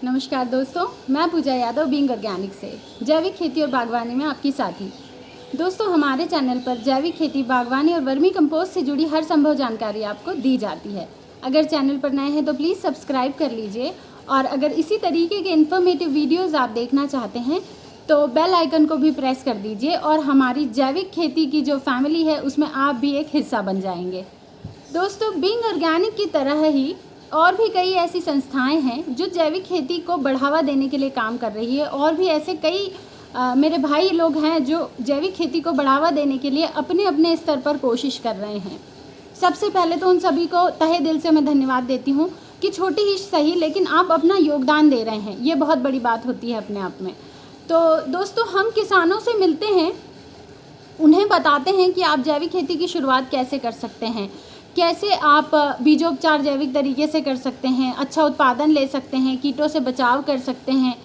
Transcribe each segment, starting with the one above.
नमस्कार दोस्तों, मैं पूजा यादव बीइंग ऑर्गेनिक से जैविक खेती और बागवानी में आपकी साथी। दोस्तों, हमारे चैनल पर जैविक खेती, बागवानी और वर्मी कंपोस्ट से जुड़ी हर संभव जानकारी आपको दी जाती है। अगर चैनल पर नए हैं तो प्लीज़ सब्सक्राइब कर लीजिए और अगर इसी तरीके के इन्फॉर्मेटिव वीडियोज़ आप देखना चाहते हैं तो बेल आइकन को भी प्रेस कर दीजिए और हमारी जैविक खेती की जो फैमिली है उसमें आप भी एक हिस्सा बन जाएंगे। दोस्तों, बीइंग ऑर्गेनिक की तरह ही और भी कई ऐसी संस्थाएं हैं जो जैविक खेती को बढ़ावा देने के लिए काम कर रही है और भी ऐसे कई मेरे भाई लोग हैं जो जैविक खेती को बढ़ावा देने के लिए अपने अपने स्तर पर कोशिश कर रहे हैं। सबसे पहले तो उन सभी को तहे दिल से मैं धन्यवाद देती हूँ कि छोटी ही सही लेकिन आप अपना योगदान दे रहे हैं, ये बहुत बड़ी बात होती है अपने आप में। तो दोस्तों, हम किसानों से मिलते हैं, उन्हें बताते हैं कि आप जैविक खेती की शुरुआत कैसे कर सकते हैं, कैसे आप बीजोपचार जैविक तरीके से कर सकते हैं, अच्छा उत्पादन ले सकते हैं, कीटों से बचाव कर सकते हैं।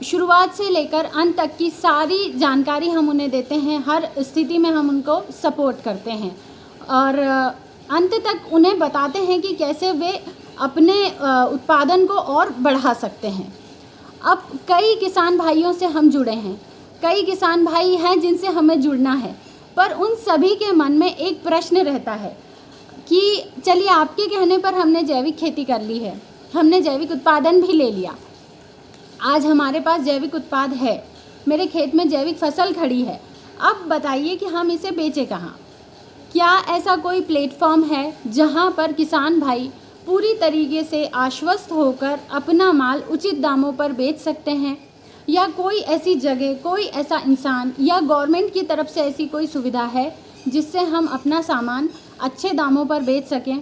शुरुआत से लेकर अंत तक की सारी जानकारी हम उन्हें देते हैं, हर स्थिति में हम उनको सपोर्ट करते हैं और अंत तक उन्हें बताते हैं कि कैसे वे अपने उत्पादन को और बढ़ा सकते हैं। अब कई किसान भाइयों से हम जुड़े हैं, कई किसान भाई हैं जिनसे हमें जुड़ना है, पर उन सभी के मन में एक प्रश्न रहता है कि चलिए आपके कहने पर हमने जैविक खेती कर ली है, हमने जैविक उत्पादन भी ले लिया, आज हमारे पास जैविक उत्पाद है, मेरे खेत में जैविक फसल खड़ी है, अब बताइए कि हम इसे बेचें कहाँ? क्या ऐसा कोई प्लेटफॉर्म है जहाँ पर किसान भाई पूरी तरीके से आश्वस्त होकर अपना माल उचित दामों पर बेच सकते हैं? या कोई ऐसी जगह, कोई ऐसा इंसान या गवर्नमेंट की तरफ से ऐसी कोई सुविधा है जिससे हम अपना सामान अच्छे दामों पर बेच सकें?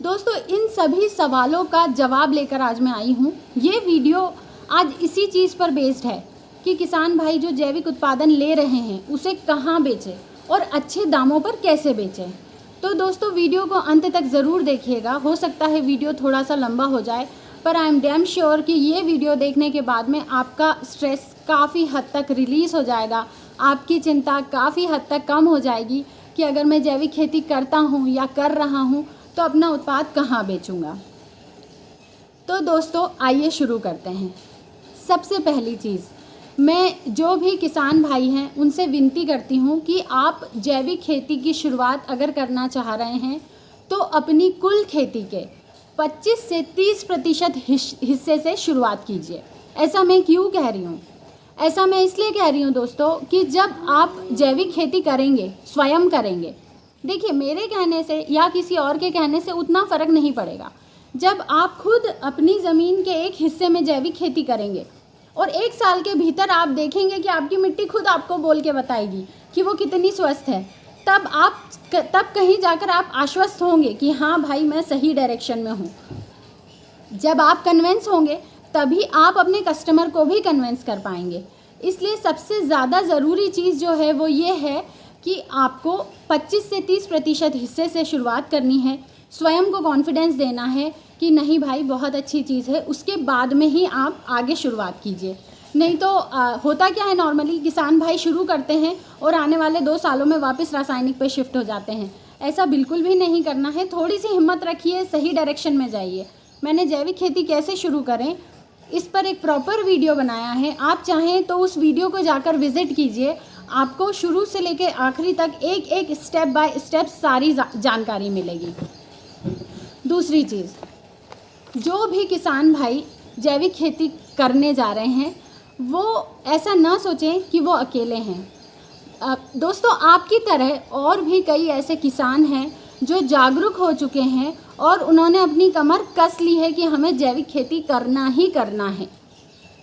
दोस्तों, इन सभी सवालों का जवाब लेकर आज मैं आई हूँ। ये वीडियो आज इसी चीज़ पर बेस्ड है कि किसान भाई जो जैविक उत्पादन ले रहे हैं उसे कहाँ बेचें और अच्छे दामों पर कैसे बेचें। तो दोस्तों, वीडियो को अंत तक ज़रूर देखिएगा। हो सकता है वीडियो थोड़ा सा लंबा हो जाए, पर आई एम डैम श्योर कि ये वीडियो देखने के बाद में आपका स्ट्रेस काफ़ी हद तक रिलीज़ हो जाएगा, आपकी चिंता काफ़ी हद तक कम हो जाएगी कि अगर मैं जैविक खेती करता हूँ या कर रहा हूँ तो अपना उत्पाद कहाँ बेचूँगा। तो दोस्तों, आइए शुरू करते हैं। सबसे पहली चीज़, मैं जो भी किसान भाई हैं उनसे विनती करती हूँ कि आप जैविक खेती की शुरुआत अगर करना चाह रहे हैं तो अपनी कुल खेती के 25 से 30% हिस्से से शुरुआत कीजिए। ऐसा मैं क्यों कह रही हूँ? ऐसा मैं इसलिए कह रही हूँ दोस्तों कि जब आप जैविक खेती करेंगे, स्वयं करेंगे, देखिए मेरे कहने से या किसी और के कहने से उतना फ़र्क नहीं पड़ेगा। जब आप खुद अपनी ज़मीन के एक हिस्से में जैविक खेती करेंगे और 1 साल के भीतर आप देखेंगे कि आपकी मिट्टी खुद आपको बोल के बताएगी कि वो कितनी स्वस्थ है, तब कहीं जाकर आप आश्वस्त होंगे कि हाँ भाई, मैं सही डायरेक्शन में हूँ। जब आप कन्विंस होंगे तभी आप अपने कस्टमर को भी कन्विंस कर पाएंगे। इसलिए सबसे ज़्यादा ज़रूरी चीज़ जो है वो ये है कि आपको 25 से 30% हिस्से से शुरुआत करनी है, स्वयं को कॉन्फिडेंस देना है कि नहीं भाई बहुत अच्छी चीज़ है, उसके बाद में ही आप आगे शुरुआत कीजिए। नहीं तो होता क्या है, नॉर्मली किसान भाई शुरू करते हैं और आने वाले 2 सालों में वापस रासायनिक पे शिफ्ट हो जाते हैं। ऐसा बिल्कुल भी नहीं करना है, थोड़ी सी हिम्मत रखिए, सही डायरेक्शन में जाइए। मैंने जैविक खेती कैसे शुरू करें इस पर एक प्रॉपर वीडियो बनाया है, आप चाहें तो उस वीडियो को जाकर विज़िट कीजिए। आपको शुरू से लेकर आखिरी तक एक एक स्टेप बाय स्टेप सारी जानकारी मिलेगी। दूसरी चीज़, जो भी किसान भाई जैविक खेती करने जा रहे हैं वो ऐसा ना सोचें कि वो अकेले हैं। दोस्तों, आपकी तरह और भी कई ऐसे किसान हैं जो जागरूक हो चुके हैं और उन्होंने अपनी कमर कस ली है कि हमें जैविक खेती करना ही करना है।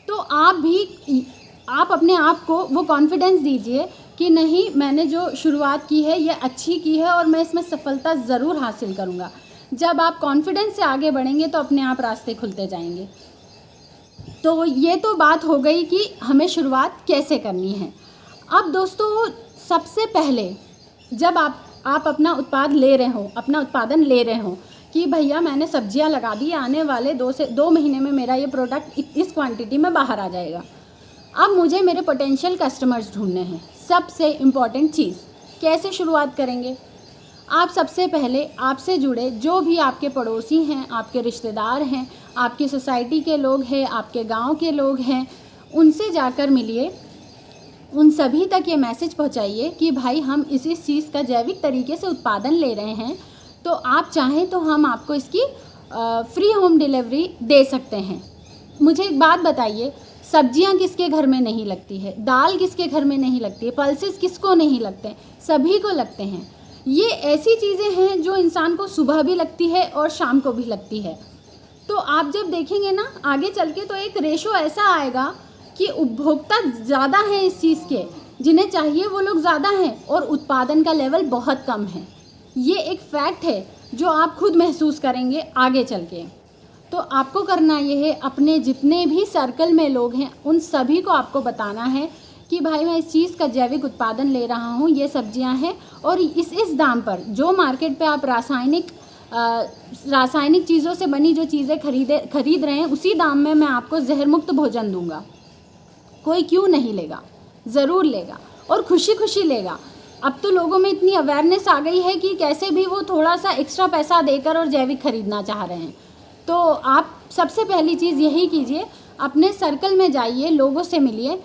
तो आप अपने आप को वो कॉन्फिडेंस दीजिए कि नहीं, मैंने जो शुरुआत की है ये अच्छी की है और मैं इसमें सफलता ज़रूर हासिल करूँगा। जब आप कॉन्फिडेंस से आगे बढ़ेंगे तो अपने आप रास्ते खुलते जाएंगे। तो ये तो बात हो गई कि हमें शुरुआत कैसे करनी है। अब दोस्तों, सबसे पहले जब आप अपना उत्पादन ले रहे हो कि भैया मैंने सब्जियां लगा दी, आने वाले 2 महीने में मेरा ये प्रोडक्ट इस क्वांटिटी में बाहर आ जाएगा, अब मुझे मेरे पोटेंशियल कस्टमर्स ढूंढने हैं। सबसे इम्पॉर्टेंट चीज़, कैसे शुरुआत करेंगे? आप सबसे पहले आपसे जुड़े जो भी आपके पड़ोसी हैं, आपके रिश्तेदार हैं, आपकी सोसाइटी के लोग हैं, आपके गांव के लोग हैं, उनसे जाकर मिलिए। उन सभी तक ये मैसेज पहुंचाइए कि भाई हम इस चीज़ का जैविक तरीके से उत्पादन ले रहे हैं, तो आप चाहें तो हम आपको इसकी फ्री होम डिलीवरी दे सकते हैं। मुझे एक बात बताइए, सब्जियां किसके घर में नहीं लगती है, दाल किसके घर में नहीं लगती है, पल्सेस किसको नहीं लगते, सभी को लगते हैं। ये ऐसी चीज़ें हैं जो इंसान को सुबह भी लगती है और शाम को भी लगती है। तो आप जब देखेंगे ना आगे चल के, तो एक रेशो ऐसा आएगा कि उपभोक्ता ज़्यादा हैं इस चीज़ के, जिन्हें चाहिए वो लोग ज़्यादा हैं, और उत्पादन का लेवल बहुत कम है। ये एक फैक्ट है जो आप खुद महसूस करेंगे आगे चल के। तो आपको करना ये है, अपने जितने भी सर्कल में लोग हैं उन सभी को आपको बताना है कि भाई मैं इस चीज़ का जैविक उत्पादन ले रहा हूँ, ये सब्जियां हैं और इस दाम पर, जो मार्केट पे आप रासायनिक चीज़ों से बनी जो चीज़ें खरीद रहे हैं, उसी दाम में मैं आपको जहर मुक्त भोजन दूंगा। कोई क्यों नहीं लेगा, ज़रूर लेगा और खुशी खुशी लेगा। अब तो लोगों में इतनी अवेयरनेस आ गई है कि कैसे भी वो थोड़ा सा एक्स्ट्रा पैसा देकर और जैविक खरीदना चाह रहे हैं। तो आप सबसे पहली चीज़ यही कीजिए, अपने सर्कल में जाइए, लोगों से मिलिए।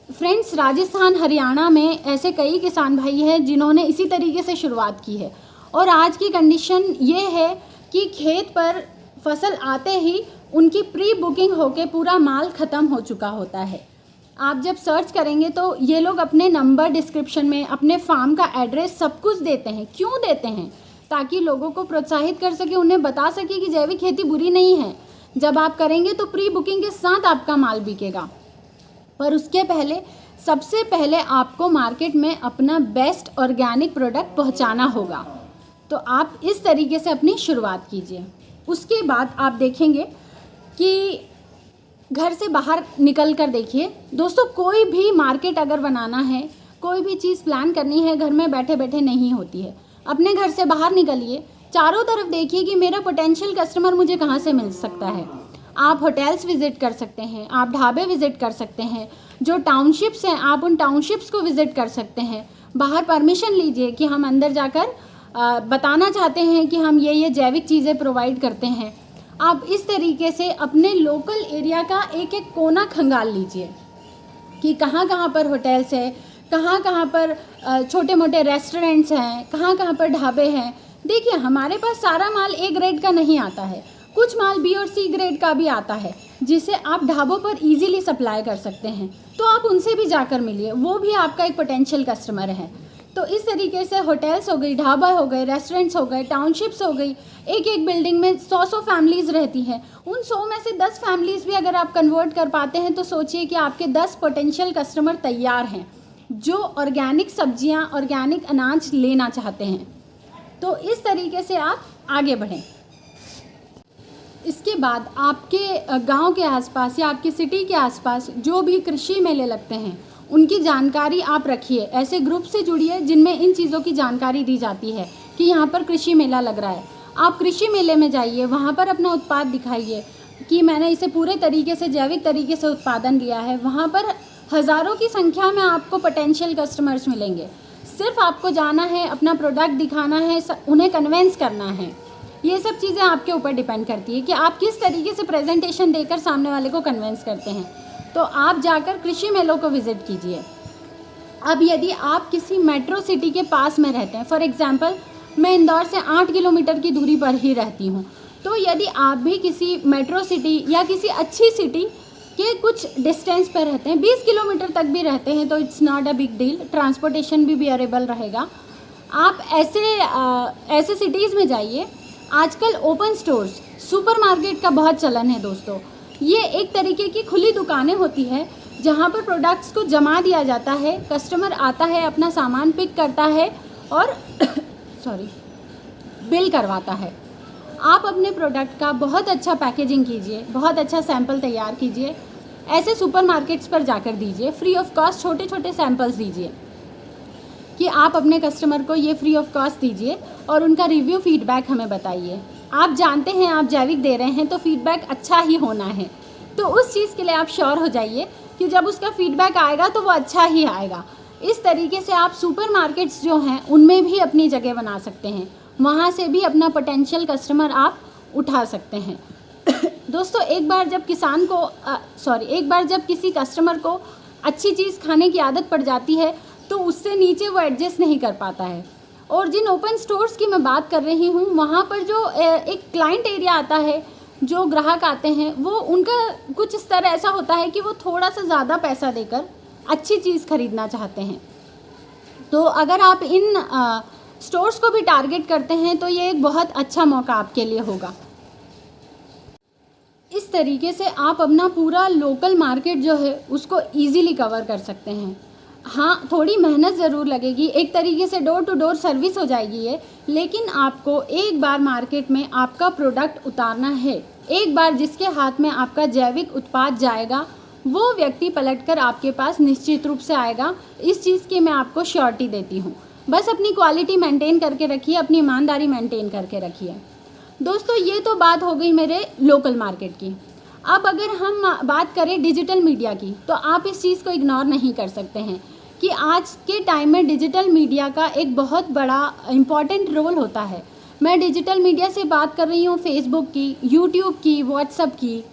फ्रेंड्स, राजस्थान हरियाणा में ऐसे कई किसान भाई हैं जिन्होंने इसी तरीके से शुरुआत की है, और आज की कंडीशन ये है कि खेत पर फसल आते ही उनकी प्री बुकिंग होके पूरा माल ख़त्म हो चुका होता है। आप जब सर्च करेंगे तो ये लोग अपने नंबर डिस्क्रिप्शन में, अपने फार्म का एड्रेस सब कुछ देते हैं। क्यों देते हैं? ताकि लोगों को प्रोत्साहित कर सके, उन्हें बता सके कि जैविक खेती बुरी नहीं है। जब आप करेंगे तो प्री बुकिंग के साथ आपका माल बिकेगा। पर उसके पहले, सबसे पहले आपको मार्केट में अपना बेस्ट ऑर्गेनिक प्रोडक्ट पहुंचाना होगा। तो आप इस तरीके से अपनी शुरुआत कीजिए। उसके बाद आप देखेंगे कि घर से बाहर निकल कर देखिए दोस्तों, कोई भी मार्केट अगर बनाना है, कोई भी चीज़ प्लान करनी है, घर में बैठे बैठे नहीं होती है। अपने घर से बाहर निकलिए, चारों तरफ देखिए कि मेरा पोटेंशियल कस्टमर मुझे कहाँ से मिल सकता है। आप होटल्स विज़िट कर सकते हैं, आप ढाबे विज़िट कर सकते हैं, जो टाउनशिप्स हैं आप उन टाउनशिप्स को विज़िट कर सकते हैं। बाहर परमिशन लीजिए कि हम अंदर जाकर बताना चाहते हैं कि हम ये जैविक चीज़ें प्रोवाइड करते हैं। आप इस तरीके से अपने लोकल एरिया का एक एक कोना खंगाल लीजिए कि कहाँ कहाँ पर होटल्स है, कहाँ कहाँ पर छोटे मोटे रेस्टोरेंट्स हैं, कहाँ कहाँ पर ढाबे हैं। देखिए, हमारे पास सारा माल ए ग्रेड का नहीं आता है, कुछ माल बी और सी ग्रेड का भी आता है, जिसे आप ढाबों पर इजीली सप्लाई कर सकते हैं। तो आप उनसे भी जाकर मिलिए, वो भी आपका एक पोटेंशियल कस्टमर है। तो इस तरीके से होटल्स हो गई, ढाबा हो गए, रेस्टोरेंट्स हो गए, टाउनशिप्स हो गई, एक एक बिल्डिंग में 100 फैमिलीज़ रहती हैं। उन 100 में से 10 फैमिलीज़ भी अगर आप कन्वर्ट कर पाते हैं तो सोचिए कि आपके 10 पोटेंशियल कस्टमर तैयार हैं जो ऑर्गेनिक सब्जियां, ऑर्गेनिक अनाज लेना चाहते हैं। तो इस तरीके से आप आगे बढ़ें। इसके बाद आपके गांव के आसपास या आपकी सिटी के आसपास जो भी कृषि मेले लगते हैं उनकी जानकारी आप रखिए। ऐसे ग्रुप से जुड़िए जिनमें इन चीज़ों की जानकारी दी जाती है कि यहाँ पर कृषि मेला लग रहा है। आप कृषि मेले में जाइए, वहाँ पर अपना उत्पाद दिखाइए कि मैंने इसे पूरे तरीके से जैविक तरीके से उत्पादन किया है। वहाँ पर हज़ारों की संख्या में आपको पोटेंशियल कस्टमर्स मिलेंगे। सिर्फ आपको जाना है, अपना प्रोडक्ट दिखाना है, उन्हें कन्वेंस करना है। ये सब चीज़ें आपके ऊपर डिपेंड करती है कि आप किस तरीके से प्रेजेंटेशन देकर सामने वाले को कन्वेंस करते हैं। तो आप जाकर कृषि मेलों को विज़िट कीजिए। अब यदि आप किसी मेट्रो सिटी के पास में रहते हैं, फॉर एग्जांपल मैं इंदौर से 8 किलोमीटर की दूरी पर ही रहती हूँ, तो यदि आप भी किसी मेट्रो सिटी या किसी अच्छी सिटी के कुछ डिस्टेंस पर रहते हैं, 20 किलोमीटर तक भी रहते हैं, तो it's not a big deal, transportation भी बियरेबल रहेगा। आप ऐसे सिटीज़ में जाइए। आजकल ओपन स्टोर्स, सुपरमार्केट का बहुत चलन है दोस्तों। ये एक तरीके की खुली दुकानें होती है जहाँ पर प्रोडक्ट्स को जमा दिया जाता है, कस्टमर आता है, अपना सामान पिक करता है और बिल करवाता है। आप अपने प्रोडक्ट का बहुत अच्छा पैकेजिंग कीजिए, बहुत अच्छा सैंपल तैयार कीजिए, ऐसे सुपरमार्केट्स पर जाकर दीजिए, फ्री ऑफ कॉस्ट छोटे छोटे सैंपल्स दीजिए कि आप अपने कस्टमर को ये फ्री ऑफ कॉस्ट दीजिए और उनका रिव्यू फीडबैक हमें बताइए। आप जानते हैं आप जैविक दे रहे हैं तो फीडबैक अच्छा ही होना है, तो उस चीज़ के लिए आप श्योर हो जाइए कि जब उसका फीडबैक आएगा तो वो अच्छा ही आएगा। इस तरीके से आप सुपरमार्केट्स जो हैं उनमें भी अपनी जगह बना सकते हैं, वहाँ से भी अपना पोटेंशियल कस्टमर आप उठा सकते हैं। दोस्तों एक बार जब किसी कस्टमर को अच्छी चीज़ खाने की आदत पड़ जाती है तो उससे नीचे वो एडजस्ट नहीं कर पाता है। और जिन ओपन स्टोर्स की मैं बात कर रही हूँ वहाँ पर जो एक क्लाइंट एरिया आता है, जो ग्राहक आते हैं, वो उनका कुछ इस तरह ऐसा होता है कि वो थोड़ा सा ज़्यादा पैसा देकर अच्छी चीज़ खरीदना चाहते हैं। तो अगर आप इन स्टोर्स को भी टारगेट करते हैं तो ये एक बहुत अच्छा मौका आपके लिए होगा। इस तरीके से आप अपना पूरा लोकल मार्केट जो है उसको ईज़िली कवर कर सकते हैं। हाँ, थोड़ी मेहनत ज़रूर लगेगी, एक तरीके से डोर टू डोर सर्विस हो जाएगी ये, लेकिन आपको एक बार मार्केट में आपका प्रोडक्ट उतारना है। एक बार जिसके हाथ में आपका जैविक उत्पाद जाएगा वो व्यक्ति पलटकर आपके पास निश्चित रूप से आएगा। इस चीज़ की मैं आपको श्योरिटी देती हूँ। बस अपनी क्वालिटी मेंटेन करके रखिए, अपनी ईमानदारी मेंटेन करके रखिए। दोस्तों ये तो बात हो गई मेरे लोकल मार्केट की। अब अगर हम बात करें डिजिटल मीडिया की, तो आप इस चीज़ को इग्नोर नहीं कर सकते हैं कि आज के टाइम में डिजिटल मीडिया का एक बहुत बड़ा इम्पॉर्टेंट रोल होता है। मैं डिजिटल मीडिया से बात कर रही हूँ फेसबुक की, यूट्यूब की, व्हाट्सएप की।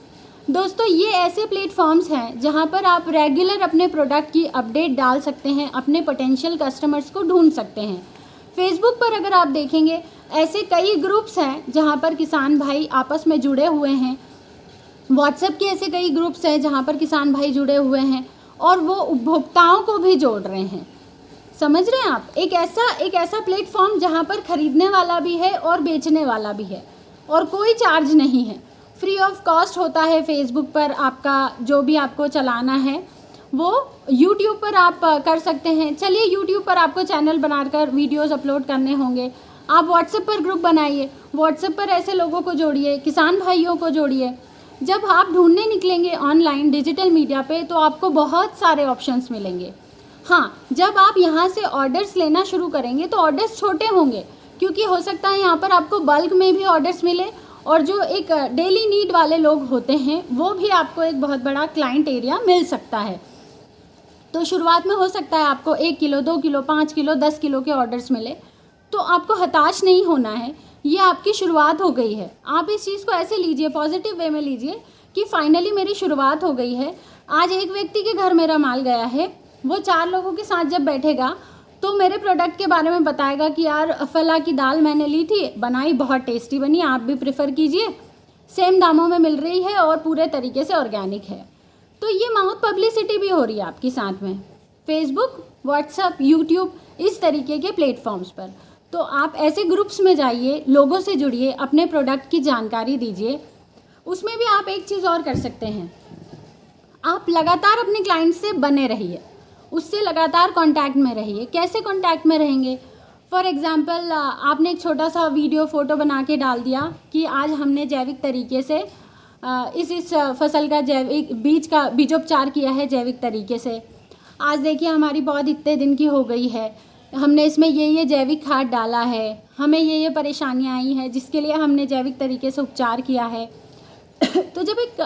दोस्तों ये ऐसे प्लेटफॉर्म्स हैं जहाँ पर आप रेगुलर अपने प्रोडक्ट की अपडेट डाल सकते हैं, अपने पोटेंशियल कस्टमर्स को ढूंढ सकते हैं। फेसबुक पर अगर आप देखेंगे ऐसे कई ग्रुप्स हैं जहाँ पर किसान भाई आपस में जुड़े हुए हैं। व्हाट्सएप के ऐसे कई ग्रुप्स हैं जहाँ पर किसान भाई जुड़े हुए हैं और वो उपभोक्ताओं को भी जोड़ रहे हैं। समझ रहे हैं आप? एक ऐसा प्लेटफॉर्म जहाँ पर खरीदने वाला भी है और बेचने वाला भी है और कोई चार्ज नहीं है, फ्री ऑफ कॉस्ट होता है। फेसबुक पर आपका जो भी आपको चलाना है वो यूट्यूब पर आप कर सकते हैं। चलिए यूट्यूब पर आपको चैनल बनाकर वीडियोस अपलोड करने होंगे, आप व्हाट्सएप पर ग्रुप बनाइए, व्हाट्सएप पर ऐसे लोगों को जोड़िए, किसान भाइयों को जोड़िए। जब आप ढूंढने निकलेंगे ऑनलाइन डिजिटल मीडिया पे तो आपको बहुत सारे ऑप्शंस मिलेंगे। हाँ, जब आप यहाँ से ऑर्डर्स लेना शुरू करेंगे तो ऑर्डर्स छोटे होंगे, क्योंकि हो सकता है यहाँ पर आपको बल्क में भी ऑर्डर्स मिले और जो एक डेली नीड वाले लोग होते हैं वो भी आपको एक बहुत बड़ा क्लाइंट एरिया मिल सकता है। तो शुरुआत में हो सकता है आपको 1 किलो, 2 किलो, 5 किलो, 10 किलो के ऑर्डर्स मिले, तो आपको हताश नहीं होना है। ये आपकी शुरुआत हो गई है। आप इस चीज़ को ऐसे लीजिए, पॉजिटिव वे में लीजिए कि फाइनली मेरी शुरुआत हो गई है। आज एक व्यक्ति के घर मेरा माल गया है, वो 4 लोगों के साथ जब बैठेगा तो मेरे प्रोडक्ट के बारे में बताएगा कि यार फला की दाल मैंने ली थी, बनाई, बहुत टेस्टी बनी, आप भी प्रेफर कीजिए, सेम दामों में मिल रही है और पूरे तरीके से ऑर्गेनिक है। तो ये माउथ पब्लिसिटी भी हो रही है आपके साथ में फेसबुक, व्हाट्सएप, यूट्यूब, इस तरीके के प्लेटफॉर्म्स पर। तो आप ऐसे ग्रुप्स में जाइए, लोगों से जुड़िए, अपने प्रोडक्ट की जानकारी दीजिए। उसमें भी आप एक चीज़ और कर सकते हैं, आप लगातार अपने क्लाइंट से बने रहिए, उससे लगातार कांटेक्ट में रहिए। कैसे कांटेक्ट में रहेंगे? फॉर एग्जांपल आपने एक छोटा सा वीडियो फ़ोटो बना के डाल दिया कि आज हमने जैविक तरीके से इस फसल का बीजोपचार किया है जैविक तरीके से। आज देखिए हमारी पौध इतने दिन की हो गई है, हमने इसमें ये जैविक खाद डाला है, हमें ये परेशानियाँ आई हैं जिसके लिए हमने जैविक तरीके से उपचार किया है। तो जब एक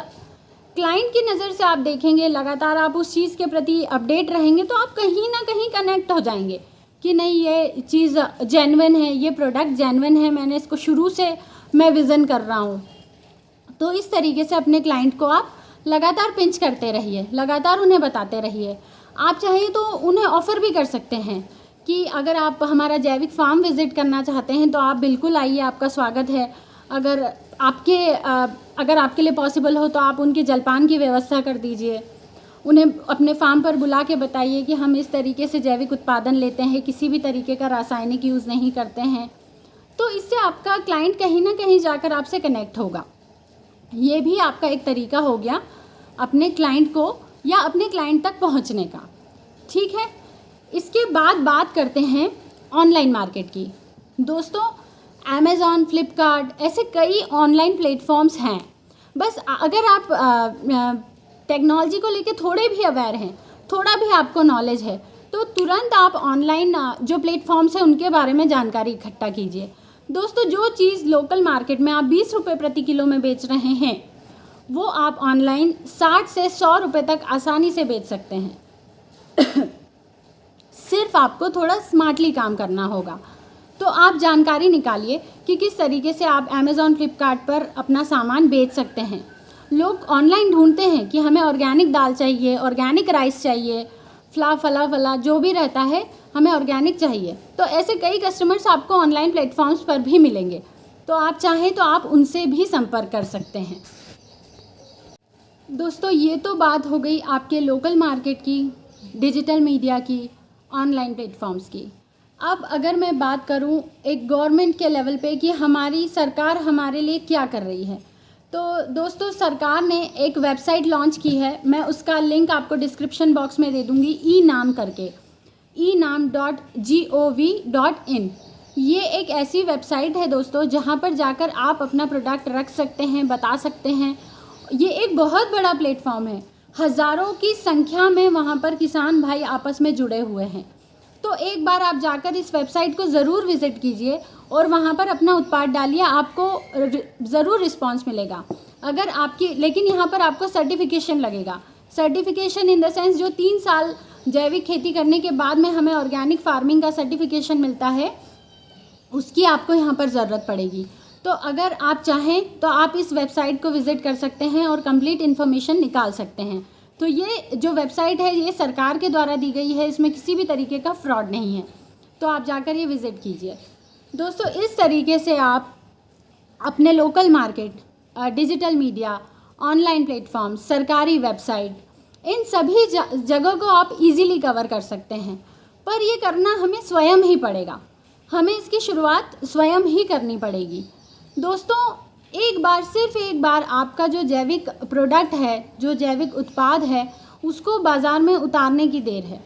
क्लाइंट की नज़र से आप देखेंगे, लगातार आप उस चीज़ के प्रति अपडेट रहेंगे, तो आप कहीं ना कहीं कनेक्ट हो जाएंगे कि नहीं ये चीज़ जेन्युइन है, ये प्रोडक्ट जेन्युइन है, मैंने इसको शुरू से मैं विज़न कर रहा हूँ। तो इस तरीके से अपने क्लाइंट को आप लगातार पिंच करते रहिए, लगातार उन्हें बताते रहिए। आप चाहें तो उन्हें ऑफ़र भी कर सकते हैं कि अगर आप हमारा जैविक फार्म विज़िट करना चाहते हैं तो आप बिल्कुल आइए, आपका स्वागत है। अगर आपके लिए पॉसिबल हो तो आप उनके जलपान की व्यवस्था कर दीजिए, उन्हें अपने फार्म पर बुला के बताइए कि हम इस तरीके से जैविक उत्पादन लेते हैं, किसी भी तरीके का रासायनिक यूज़ नहीं करते हैं। तो इससे आपका क्लाइंट कहीं ना कहीं जाकर आपसे कनेक्ट होगा। ये भी आपका एक तरीका हो गया अपने क्लाइंट को या अपने क्लाइंट तक पहुंचने का। ठीक है, इसके बाद बात करते हैं ऑनलाइन मार्केट की। दोस्तों अमेज़ॉन, फ्लिपकार्ट, ऐसे कई ऑनलाइन प्लेटफॉर्म्स हैं। बस अगर आप टेक्नोलॉजी को लेके थोड़े भी अवेयर हैं, थोड़ा भी आपको नॉलेज है, तो तुरंत आप ऑनलाइन जो प्लेटफॉर्म्स हैं उनके बारे में जानकारी इकट्ठा कीजिए। दोस्तों जो चीज़ लोकल मार्केट में आप 20 रुपये प्रति किलो में बेच रहे हैं वो आप ऑनलाइन 60 से 100 रुपये तक आसानी से बेच सकते हैं। सिर्फ आपको थोड़ा स्मार्टली काम करना होगा। तो आप जानकारी निकालिए कि किस तरीके से आप अमेज़ॉन, फ्लिपकार्ट पर अपना सामान बेच सकते हैं। लोग ऑनलाइन ढूंढते हैं कि हमें ऑर्गेनिक दाल चाहिए, ऑर्गेनिक राइस चाहिए, फला जो भी रहता है हमें ऑर्गेनिक चाहिए। तो ऐसे कई कस्टमर्स आपको ऑनलाइन प्लेटफॉर्म्स पर भी मिलेंगे, तो आप चाहें तो आप उनसे भी संपर्क कर सकते हैं। दोस्तों, ये तो बात हो गई आपके लोकल मार्केट की, डिजिटल मीडिया की, ऑनलाइन प्लेटफॉर्म्स की। अब अगर मैं बात करूं एक गवर्नमेंट के लेवल पे कि हमारी सरकार हमारे लिए क्या कर रही है, तो दोस्तों सरकार ने एक वेबसाइट लॉन्च की है। मैं उसका लिंक आपको डिस्क्रिप्शन बॉक्स में दे दूंगी, ईनाम करके, enam.gov.in। ये एक ऐसी वेबसाइट है दोस्तों जहां पर जाकर आप अपना प्रोडक्ट रख सकते हैं, बता सकते हैं। ये एक बहुत बड़ा प्लेटफॉर्म है, हज़ारों की संख्या में वहाँ पर किसान भाई आपस में जुड़े हुए हैं। तो एक बार आप जाकर इस वेबसाइट को ज़रूर विज़िट कीजिए और वहाँ पर अपना उत्पाद डालिए, आपको ज़रूर रिस्पांस मिलेगा। अगर आपकी, लेकिन यहाँ पर आपको सर्टिफिकेशन लगेगा। सर्टिफिकेशन इन द सेंस जो 3 साल जैविक खेती करने के बाद में हमें ऑर्गेनिक फार्मिंग का सर्टिफिकेशन मिलता है, उसकी आपको यहाँ पर ज़रूरत पड़ेगी। तो अगर आप चाहें तो आप इस वेबसाइट को विज़िट कर सकते हैं और कंप्लीट इन्फॉर्मेशन निकाल सकते हैं। तो ये जो वेबसाइट है ये सरकार के द्वारा दी गई है, इसमें किसी भी तरीके का फ्रॉड नहीं है। तो आप जाकर ये विज़िट कीजिए। दोस्तों, इस तरीके से आप अपने local market, digital media, online platform, सरकारी वेबसाइट, इन सभी जगहों को आप इजीली कवर कर सकते हैं। पर ये करना हमें स्वयं ही पड़ेगा, हमें इसकी शुरुआत स्वयं ही करनी पड़ेगी। दोस्तों, सिर्फ एक बार आपका जो जैविक प्रोडक्ट है, जो जैविक उत्पाद है, उसको बाज़ार में उतारने की देर है।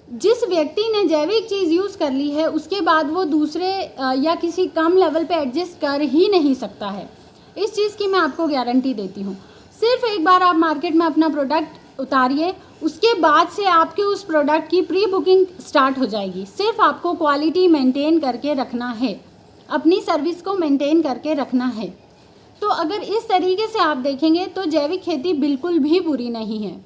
जिस व्यक्ति ने जैविक चीज़ यूज़ कर ली है उसके बाद वो दूसरे या किसी कम लेवल पे एडजस्ट कर ही नहीं सकता है। इस चीज़ की मैं आपको गारंटी देती हूँ। सिर्फ एक बार आप मार्केट में अपना प्रोडक्ट उतारिए, उसके बाद से आपके उस प्रोडक्ट की प्री बुकिंग स्टार्ट हो जाएगी। सिर्फ आपको क्वालिटी मेंटेन करके रखना है, अपनी सर्विस को मेंटेन करके रखना है। तो अगर इस तरीके से आप देखेंगे तो जैविक खेती बिल्कुल भी बुरी नहीं है।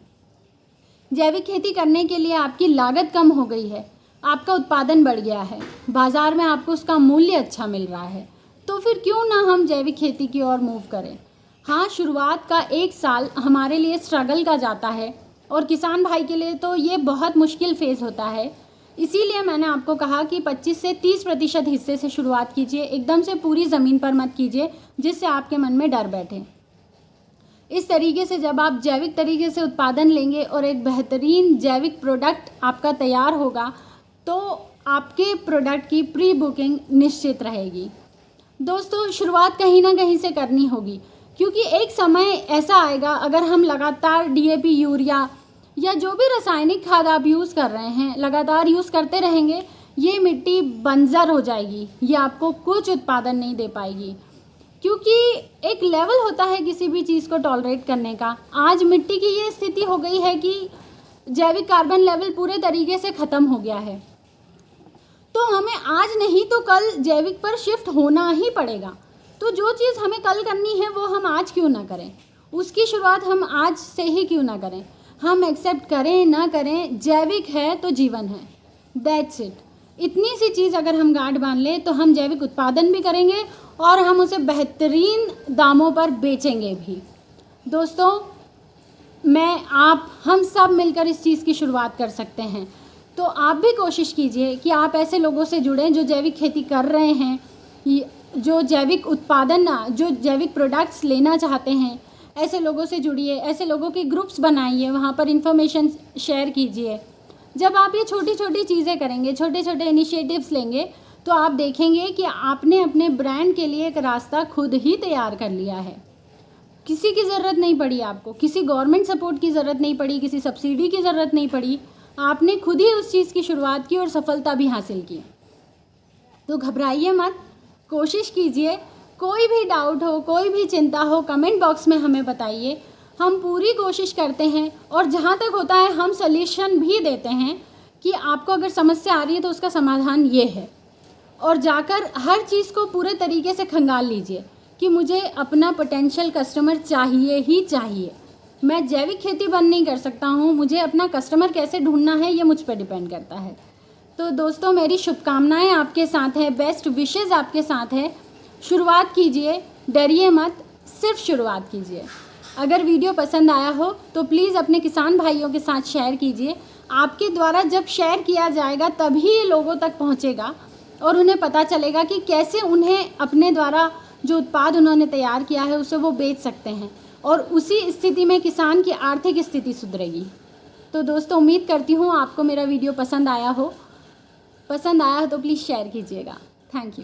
जैविक खेती करने के लिए आपकी लागत कम हो गई है, आपका उत्पादन बढ़ गया है, बाज़ार में आपको उसका मूल्य अच्छा मिल रहा है, तो फिर क्यों ना हम जैविक खेती की ओर मूव करें। हाँ, शुरुआत का 1 साल हमारे लिए स्ट्रगल का जाता है और किसान भाई के लिए तो ये बहुत मुश्किल फेज़ होता है। इसीलिए मैंने आपको कहा कि 25 से 30% हिस्से से शुरुआत कीजिए, एकदम से पूरी ज़मीन पर मत कीजिए जिससे आपके मन में डर बैठे। इस तरीके से जब आप जैविक तरीके से उत्पादन लेंगे और एक बेहतरीन जैविक प्रोडक्ट आपका तैयार होगा तो आपके प्रोडक्ट की प्री बुकिंग निश्चित रहेगी। दोस्तों, शुरुआत कहीं ना कहीं से करनी होगी, क्योंकि एक समय ऐसा आएगा अगर हम लगातार DAP, यूरिया या जो भी रासायनिक खाद आप यूज़ कर रहे हैं लगातार यूज़ करते रहेंगे, ये मिट्टी बंजर हो जाएगी, ये आपको कुछ उत्पादन नहीं दे पाएगी। क्योंकि एक लेवल होता है किसी भी चीज़ को टॉलरेट करने का। आज मिट्टी की ये स्थिति हो गई है कि जैविक कार्बन लेवल पूरे तरीके से ख़त्म हो गया है, तो हमें आज नहीं तो कल जैविक पर शिफ्ट होना ही पड़ेगा। तो जो चीज़ हमें कल करनी है वो हम आज क्यों ना करें, उसकी शुरुआत हम आज से ही क्यों ना करें। हम एक्सेप्ट करें ना करें, जैविक है तो जीवन है, दैट्स इट। इतनी सी चीज़ अगर हम गांठ बांध लें तो हम जैविक उत्पादन भी करेंगे और हम उसे बेहतरीन दामों पर बेचेंगे भी। दोस्तों, हम सब मिलकर इस चीज़ की शुरुआत कर सकते हैं। तो आप भी कोशिश कीजिए कि आप ऐसे लोगों से जुड़ें जो जैविक खेती कर रहे हैं, जो जैविक उत्पादन, जो जैविक प्रोडक्ट्स लेना चाहते हैं। ऐसे लोगों से जुड़िए, ऐसे लोगों के ग्रुप्स बनाइए, वहाँ पर इंफॉर्मेशन शेयर कीजिए। जब आप ये छोटी छोटी चीज़ें करेंगे, छोटे छोटे इनिशिएटिव्स लेंगे, तो आप देखेंगे कि आपने अपने ब्रांड के लिए एक रास्ता खुद ही तैयार कर लिया है। किसी की ज़रूरत नहीं पड़ी आपको, किसी गवर्नमेंट सपोर्ट की ज़रूरत नहीं पड़ी, किसी सब्सिडी की ज़रूरत नहीं पड़ी। आपने खुद ही उस चीज़ की शुरुआत की और सफलता भी हासिल की। तो घबराइए मत, कोशिश कीजिए। कोई भी डाउट हो, कोई भी चिंता हो, कमेंट बॉक्स में हमें बताइए। हम पूरी कोशिश करते हैं और जहाँ तक होता है हम सॉल्यूशन भी देते हैं कि आपको अगर समस्या आ रही है तो उसका समाधान ये है। और जाकर हर चीज़ को पूरे तरीके से खंगाल लीजिए कि मुझे अपना पोटेंशियल कस्टमर चाहिए ही चाहिए। मैं जैविक खेती बंद नहीं कर सकता हूँ, मुझे अपना कस्टमर कैसे ढूंढना है ये मुझ पर डिपेंड करता है। तो दोस्तों मेरी शुभकामनाएं आपके साथ है, बेस्ट विशेज़ आपके साथ है। शुरुआत कीजिए, डरिए मत, सिर्फ शुरुआत कीजिए। अगर वीडियो पसंद आया हो तो प्लीज़ अपने किसान भाइयों के साथ शेयर कीजिए। आपके द्वारा जब शेयर किया जाएगा तभी ये लोगों तक पहुंचेगा और उन्हें पता चलेगा कि कैसे उन्हें अपने द्वारा जो उत्पाद उन्होंने तैयार किया है उसे वो बेच सकते हैं, और उसी स्थिति में किसान की आर्थिक स्थिति सुधरेगी। तो दोस्तों उम्मीद करती हूँ आपको मेरा वीडियो पसंद आया हो तो प्लीज़ शेयर कीजिएगा। Thank you.